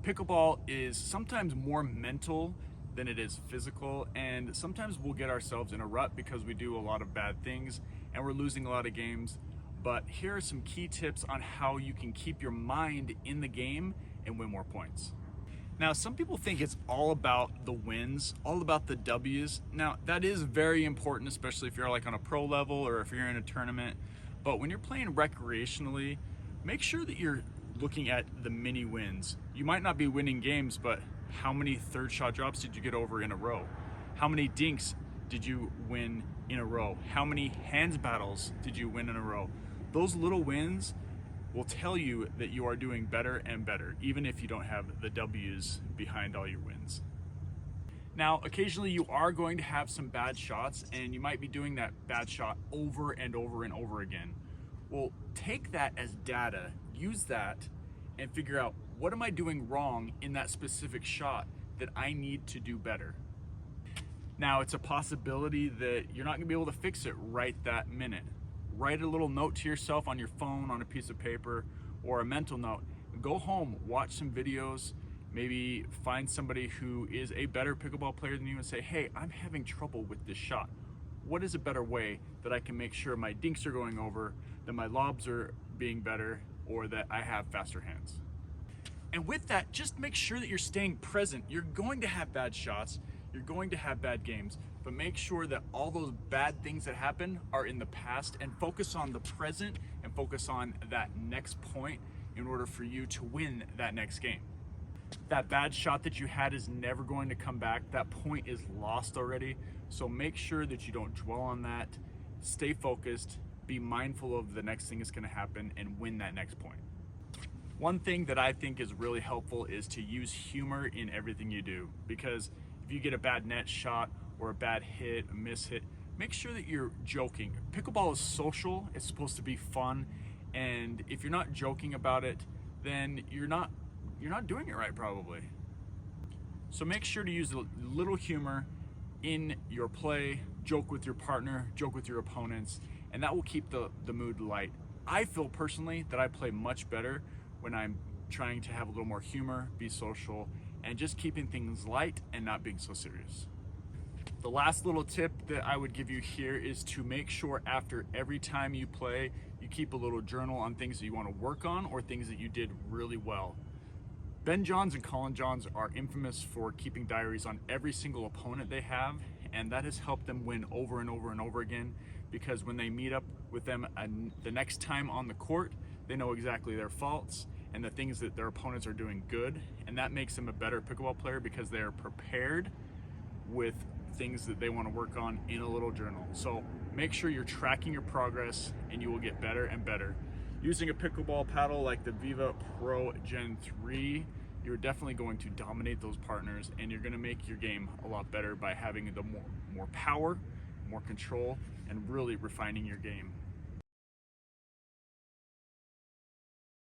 Pickleball is sometimes more mental than it is physical, and sometimes we'll get ourselves in a rut because we do a lot of bad things and we're losing a lot of games. But here are some key tips on how you can keep your mind in the game and win more points. Now, some people think it's all about the wins, all about the W's. Now, that is very important, especially if you're like on a pro level or if you're in a tournament. But when you're playing recreationally, make sure that you're looking at the mini wins. You might not be winning games, but how many third shot drops did you get over in a row? How many dinks did you win in a row? How many hands battles did you win in a row? Those little wins will tell you that you are doing better and better, even if you don't have the W's behind all your wins. Now, occasionally you are going to have some bad shots, and you might be doing that bad shot over and over and over again. Well, take that as data, use that, and figure out, what am I doing wrong in that specific shot that I need to do better? Now, it's a possibility that you're not gonna be able to fix it right that minute. Write a little note to yourself on your phone, on a piece of paper, or a mental note. Go home, watch some videos, maybe find somebody who is a better pickleball player than you and say, hey, I'm having trouble with this shot. What is a better way that I can make sure my dinks are going over, that my lobs are being better, or that I have faster hands? And with that, just make sure that you're staying present. You're going to have bad shots, you're going to have bad games, but make sure that all those bad things that happen are in the past, and focus on the present and focus on that next point in order for you to win that next game. That bad shot that you had is never going to come back. That point is lost already. So make sure that you don't dwell on that. Stay focused, be mindful of the next thing that's going to happen, and win that next point. One thing that I think is really helpful is to use humor in everything you do, because if you get a bad net shot or a bad hit, a miss hit, make sure that you're joking. Pickleball is social, it's supposed to be fun, and if you're not joking about it, then you're not doing it right probably. So make sure to use a little humor in your play, joke with your partner, joke with your opponents, and that will keep the mood light. I feel personally that I play much better when I'm trying to have a little more humor, be social, and just keeping things light and not being so serious. The last little tip that I would give you here is to make sure after every time you play, you keep a little journal on things that you want to work on or things that you did really well. Ben Johns and Colin Johns are infamous for keeping diaries on every single opponent they have, and that has helped them win over and over and over again, because when they meet up with them the next time on the court, they know exactly their faults and the things that their opponents are doing good, and that makes them a better pickleball player because they're prepared with things that they want to work on in a little journal. So make sure you're tracking your progress, and you will get better and better. Using a pickleball paddle like the Viva Pro Gen 3, you're definitely going to dominate those partners, and you're going to make your game a lot better by having the more power, more control, and really refining your game.